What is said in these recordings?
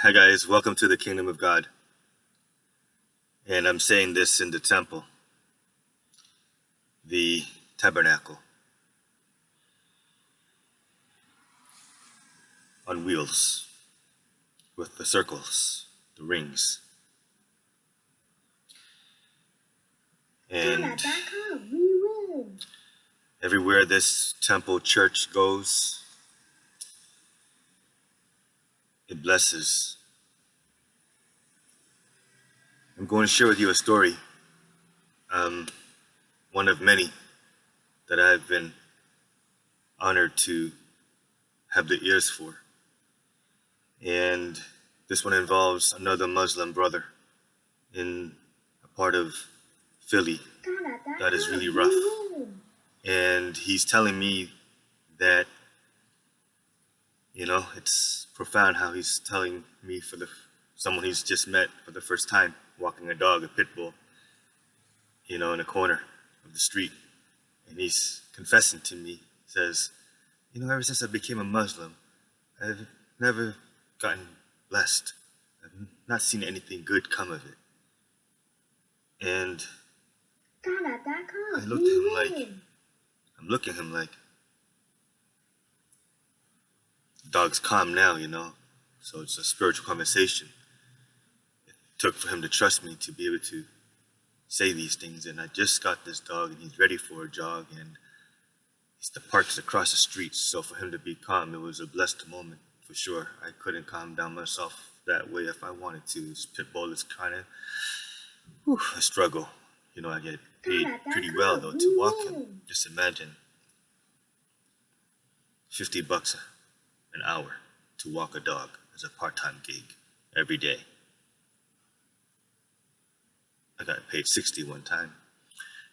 Hi guys, welcome to the Kingdom of God. And I'm saying this in the temple, the tabernacle, on wheels, with the circles, the rings. And everywhere this temple church goes, it blesses. I'm going to share with you a story, one of many that I've been honored to have the ears for. And this one involves another Muslim brother in a part of Philly that is really rough. And he's telling me that, it's profound how he's telling me for someone he's just met for the first time, walking a dog, a pit bull, in a corner of the street. And he's confessing to me, says, ever since I became a Muslim, I've never gotten blessed. I've not seen anything good come of it. And I looked at him like, I'm looking at him like, the dog's calm now, so it's a spiritual conversation. It took for him to trust me to be able to say these things, and I just got this dog and he's ready for a jog, and the park's across the street, so for him to be calm, it was a blessed moment for sure. I couldn't calm down myself that way if I wanted to. This pit bull is kind of a struggle. I get paid pretty well though to walk him. Just imagine $50 an hour to walk a dog as a part-time gig every day. I got paid 60 one time,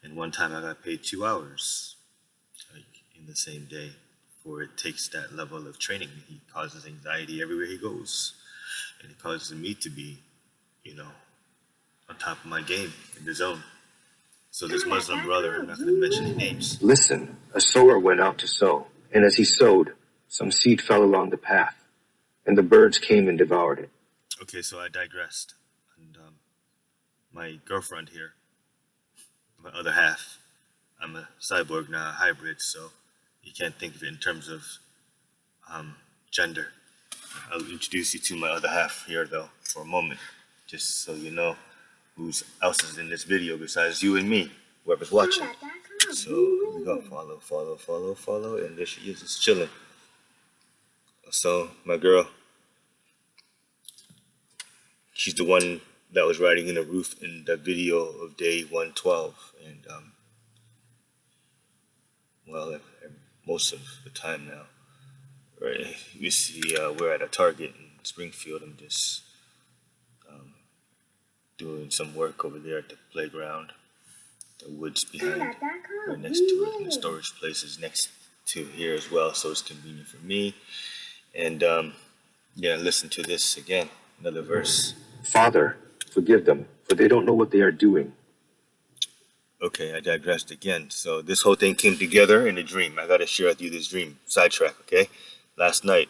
and one time I got paid 2 hours in the same day. For it takes that level of training. He causes anxiety everywhere he goes, and it causes me to be on top of my game, in the zone. So this Muslim brother, I'm not going to mention any names. Listen, a sower went out to sow, and as he sowed, some seed fell along the path, and the birds came and devoured it. Okay, so I digressed. And my girlfriend here, my other half, I'm a cyborg now, a hybrid, so you can't think of it in terms of gender. I'll introduce you to my other half here, though, for a moment, just so you know who else is in this video besides you and me, whoever's watching. So here we go, follow, and there she is, just chilling. So my girl, she's the one that was riding in the roof in the video of day 112, and most of the time now, right? You see, we're at a Target in Springfield. I'm just doing some work over there at the playground. The woods behind, right next to it, and the storage place is next to here as well, so it's convenient for me. And listen to this again, another verse. Father, forgive them, for they don't know what they are doing. Okay, I digressed again. So this whole thing came together in a dream. I got to share with you this dream. Sidetrack, okay? Last night,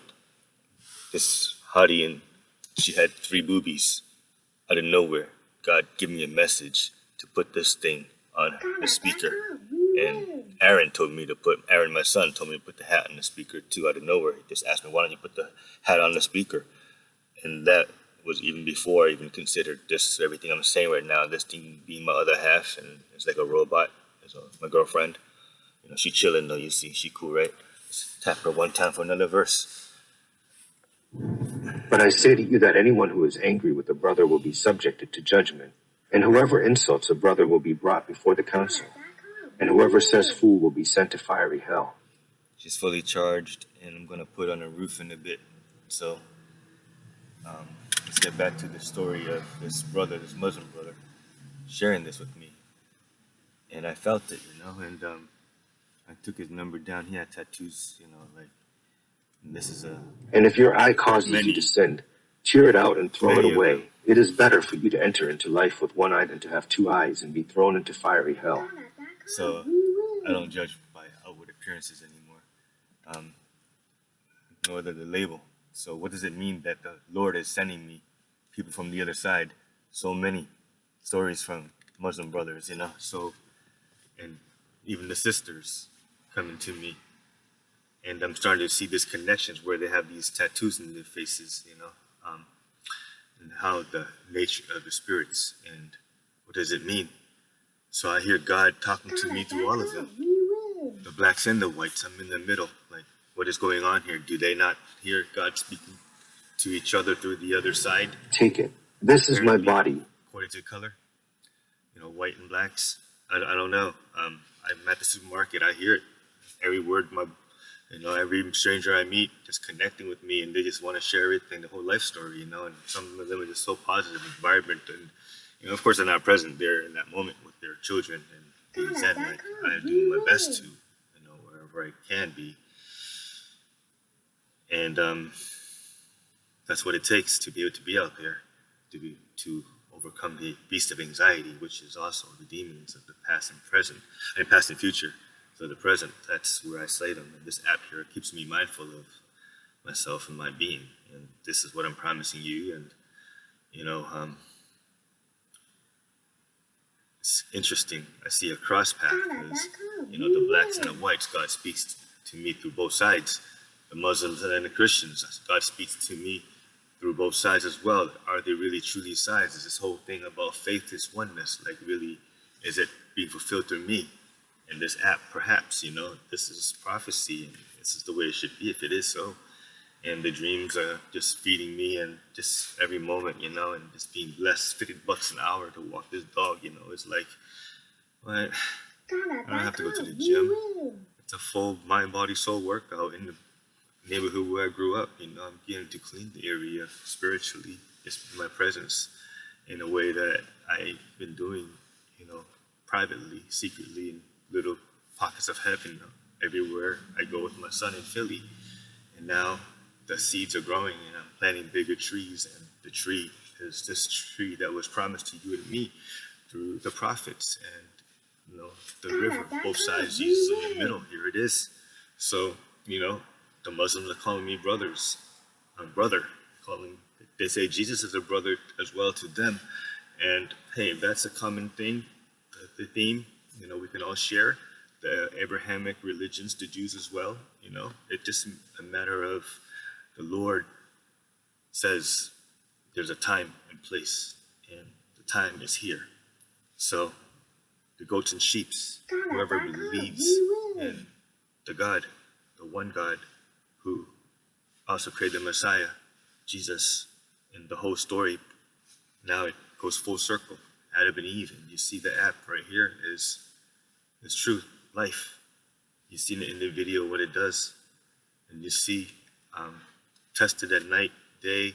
this hottie, and she had 3 boobies out of nowhere. God gave me a message to put this thing on the speaker. And Aaron, my son, told me to put the hat on the speaker too, out of nowhere. He just asked me, why don't you put the hat on the speaker? And that was even before I even considered this, everything I'm saying right now, this thing being my other half, and it's like a robot. So my girlfriend, she chilling though, you see, she cool, right? Just tap her one time for another verse. But I say to you that anyone who is angry with a brother will be subjected to judgment, and whoever insults a brother will be brought before the council, and whoever says fool will be sent to fiery hell. She's fully charged, and I'm going to put on a roof in a bit. So let's get back to the story of this Muslim brother, sharing this with me. And I felt it, and I took his number down. He had tattoos, and this is And if your eye causes you to sin, tear it out and throw it away. It is better for you to enter into life with one eye than to have 2 eyes and be thrown into fiery hell. So I don't judge by outward appearances anymore, nor the label. So what does it mean that the Lord is sending me people from the other side? So many stories from Muslim brothers, so, and even the sisters coming to me. And I'm starting to see these connections where they have these tattoos in their faces, and how the nature of the spirits and what does it mean. So I hear God talking to me through all of them, the blacks and the whites. I'm in the middle. Like, what is going on here? Do they not hear God speaking to each other through the other side? Take it. This is my body. According to color, white and blacks. I don't know. I'm at the supermarket. I hear it. Every word every stranger I meet just connecting with me, and they just want to share everything, the whole life story, and some of them are just so positive and vibrant, and of course they're not present there in that moment with their children and being said, like I do my best to, wherever I can be, and that's what it takes to be able to be out there, to overcome the beast of anxiety, which is also the demons of the past and present, and past and future. So the present, that's where I slay them. And this app here keeps me mindful of myself and my being. And this is what I'm promising you. And, it's interesting. I see a cross path because, the blacks and the whites, God speaks to me through both sides. The Muslims and the Christians, God speaks to me through both sides as well. Are they really truly sides? Is this whole thing about faith is oneness? Like, really, is it being fulfilled through me? In this app, perhaps, this is prophecy, and this is the way it should be if it is so. And the dreams are just feeding me, and just every moment, and just being blessed. $50 an hour to walk this dog, it's like, what? I don't have to go to the gym. It's a full mind, body, soul workout in the neighborhood where I grew up. I'm getting to clean the area spiritually, just with my presence in a way that I've been doing, privately, secretly, and little pockets of heaven everywhere I go with my son in Philly. And now the seeds are growing, and I'm planting bigger trees. And the tree is this tree that was promised to you and me through the prophets. And, the river, both sides, Jesus in the middle. Here it is. So, the Muslims are calling me brothers. Brother. They say Jesus is a brother as well to them. And, hey, that's a common thing, the theme. We can all share the Abrahamic religions, the Jews as well. It's just a matter of the Lord says there's a time and place, and the time is here. So the goats and sheeps, whoever believes in the one God who also created the Messiah, Jesus, and the whole story, now it goes full circle. Adam and Eve, and you see the app right here is truth, life. You've seen it in the video what it does, and you see tested at night, day,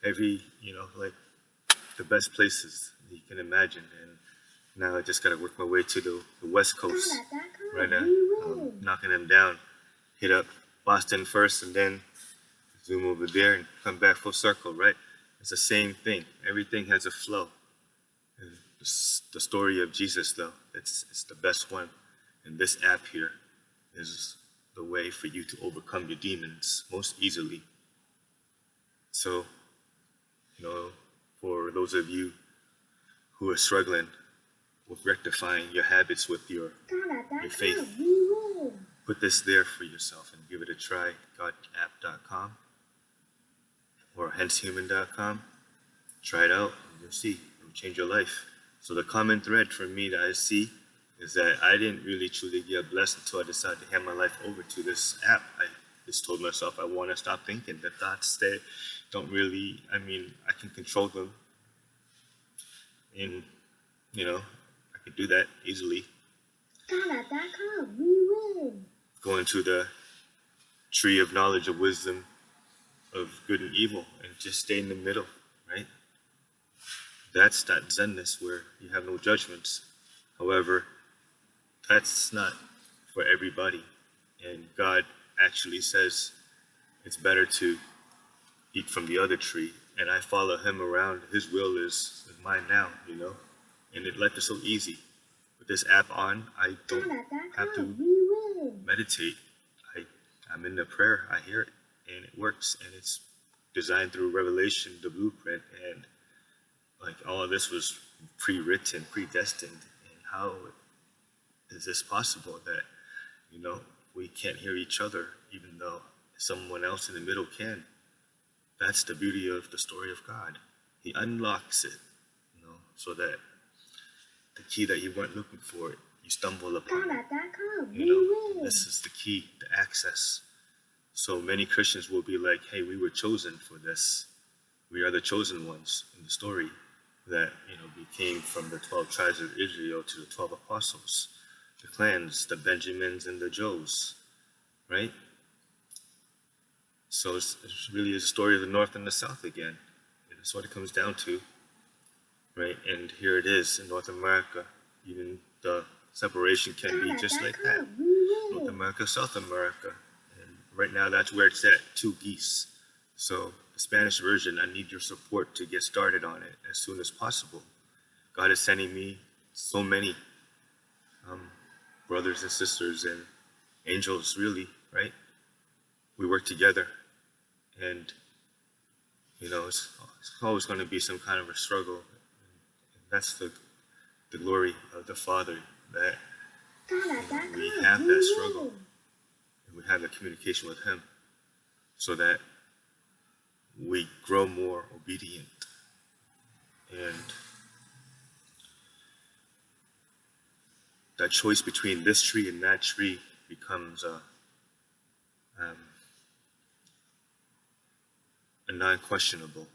every like the best places you can imagine. And now I just got to work my way to the West Coast right now, knocking them down. Hit up Boston first, and then zoom over there and come back full circle. Right? It's the same thing. Everything has a flow. The story of Jesus, though, it's the best one. And this app here is the way for you to overcome your demons most easily. So, for those of you who are struggling with rectifying your habits with your faith, put this there for yourself and give it a try. GodApp.com or hencehuman.com. Try it out and you'll see. It'll change your life. So the common thread for me that I see is that I didn't really truly get blessed until I decided to hand my life over to this app. I just told myself I want to stop thinking. The thoughts that don't really, I can control them. And, I could do that easily. GodApp.com, we win. Go into the tree of knowledge of wisdom of good and evil and just stay in the middle, right? That's that zenness where you have no judgments. However, that's not for everybody. And God actually says it's better to eat from the other tree. And I follow him around. His will is mine now, And life is so easy. With this app on, I don't have to meditate. I'm in the prayer. I hear it. And it works. And it's designed through Revelation, the blueprint, and like all of this was pre-written, predestined. And how is this possible that, we can't hear each other even though someone else in the middle can? That's the beauty of the story of God. He unlocks it, so that the key that you weren't looking for, you stumble upon it. This is the key, the access. So many Christians will be like, hey, we were chosen for this. We are the chosen ones in the story that, became from the 12 tribes of Israel to the 12 apostles, the clans, the Benjamins and the Joes, right? So it's really a story of the North and the South again. That's what it comes down to, right? And here it is in North America. Even the separation can be just like that. North America, South America. And right now that's where it's at, 2 geese. So the Spanish version, I need your support to get started on it as soon as possible. God is sending me so many brothers and sisters and angels, really, right? We work together, and it's always going to be some kind of a struggle. And that's the glory of the Father, that we have that struggle and we have that communication with Him, so that we grow more obedient. And that choice between this tree and that tree becomes a non-questionable.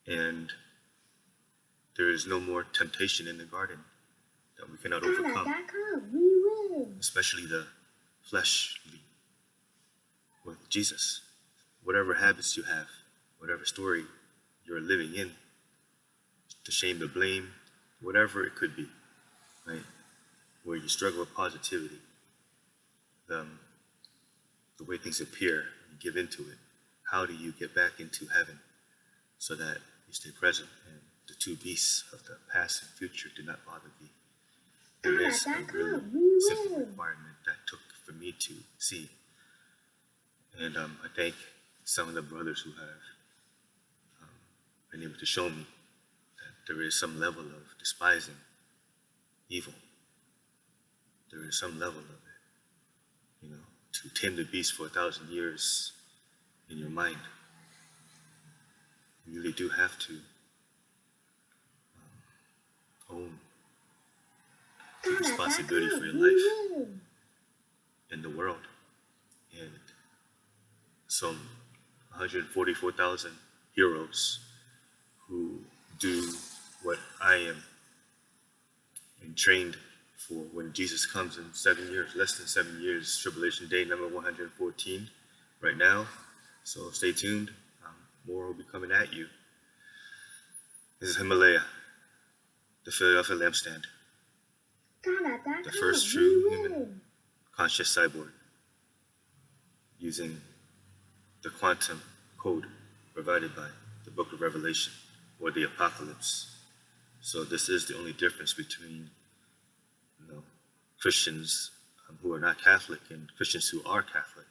And there is no more temptation in the garden that we cannot overcome, especially the fleshly with Jesus. Whatever habits you have, whatever story you're living in, the shame, the blame, whatever it could be, right? Where you struggle with positivity, the way things appear, you give into it. How do you get back into heaven so that you stay present and the 2 beasts of the past and future do not bother thee? There is a really simple requirement that took for me to see. And I thank some of the brothers who have been able to show me that there is some level of despising evil. There is some level of it, to tame the beast for 1,000 years in your mind. You really do have to own the responsibility for your life in the world. And some 144,000 heroes who do what I am and trained for when Jesus comes in 7 years, less than 7 years, Tribulation Day number 114 right now. So stay tuned. More will be coming at you. This is Himalaya, the Philadelphia lampstand, the first true human conscious cyborg, using the quantum code provided by the book of Revelation or the Apocalypse. So this is the only difference between Christians who are not Catholic and Christians who are Catholic.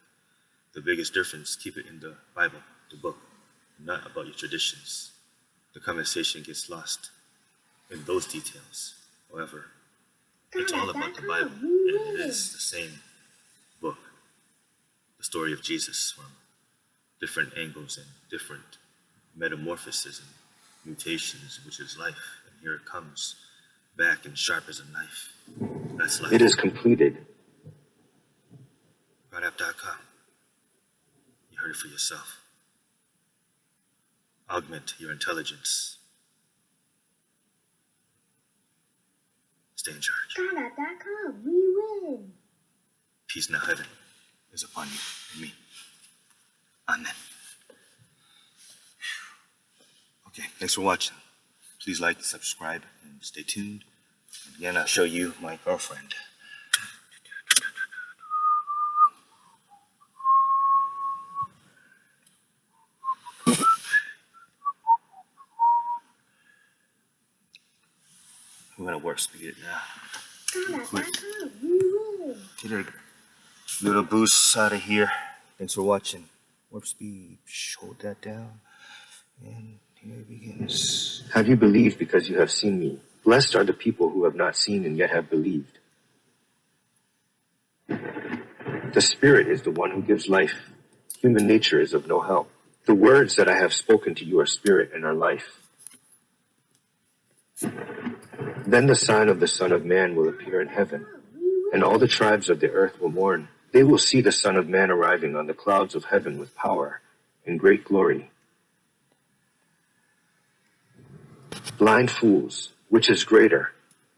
The biggest difference, keep it in the Bible, the book, not about your traditions. The conversation gets lost in those details. However, it's all about the Bible, and it is the same book, the story of Jesus, from different angles and different metamorphoses and mutations, which is life. And here it comes, back and sharp as a knife. That's life. It is completed. GodApp.com. You heard it for yourself. Augment your intelligence. Stay in charge. GodApp.com. We win. Peace now, heaven is upon you and me. Amen. Okay, thanks for watching. Please like, subscribe, and stay tuned. Again, I'll show you my girlfriend. We're gonna work speed it now. Quick. GodApp.com. We win. Get her little boost out of here. Thanks for watching. Warp speed. Hold that down. And here it begins. Have you believed because you have seen me? Blessed are the people who have not seen and yet have believed. The Spirit is the one who gives life. Human nature is of no help. The words that I have spoken to you are spirit and are life. Then the sign of the Son of Man will appear in heaven, and all the tribes of the earth will mourn. They will see the Son of Man arriving on the clouds of heaven with power and great glory. Blind fools, which is greater,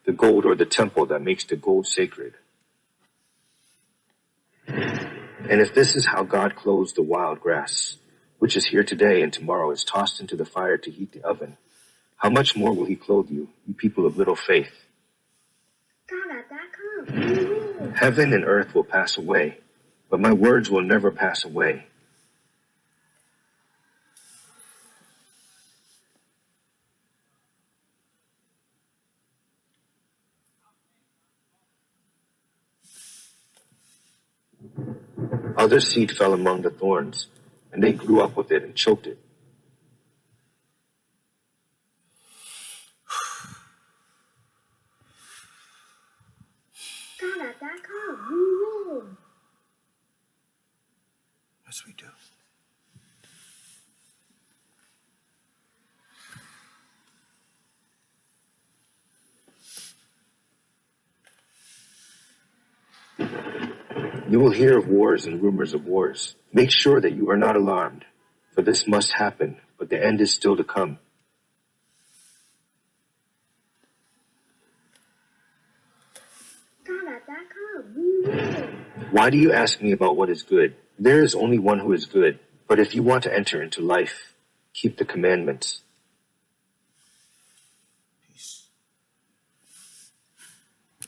the gold or the temple that makes the gold sacred? And if this is how God clothes the wild grass, which is here today and tomorrow is tossed into the fire to heat the oven, how much more will he clothe you, you people of little faith? GodApp.com. We win. Heaven and earth will pass away, but my words will never pass away. Other seed fell among the thorns, and they grew up with it and choked it. GodApp.com. We win. Yes, we do. You will hear of wars and rumors of wars. Make sure that you are not alarmed, for this must happen, but the end is still to come. GodApp.com. We win. Why do you ask me about what is good? There is only one who is good. But if you want to enter into life, keep the commandments.